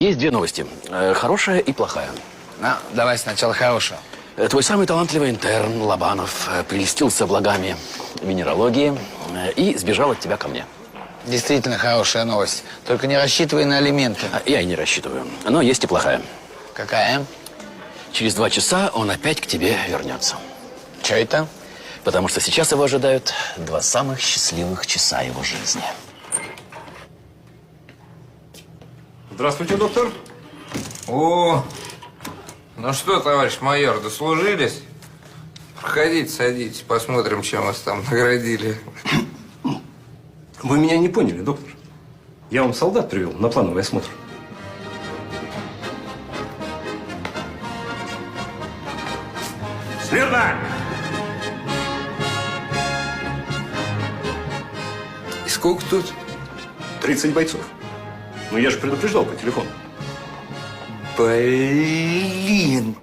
Есть две новости. Хорошая и плохая. Ну, давай сначала хорошего. Твой самый талантливый интерн Лобанов прелестился благами минералогии и сбежал от тебя ко мне. Действительно хорошая новость. Только не рассчитывай на алименты. Я и не рассчитываю. Но есть и плохая. Какая? Через 2 часа он опять к тебе вернется. Че это? Потому что сейчас его ожидают 2 самых счастливых часа его жизни. Здравствуйте, доктор. О, ну что, товарищ майор, дослужились? Проходите, садитесь, посмотрим, чем вас там наградили. Вы меня не поняли, доктор. Я вам солдат привел на плановый осмотр. Смирно! И сколько тут? 30 бойцов. Ну, я же предупреждал по телефону. Блин,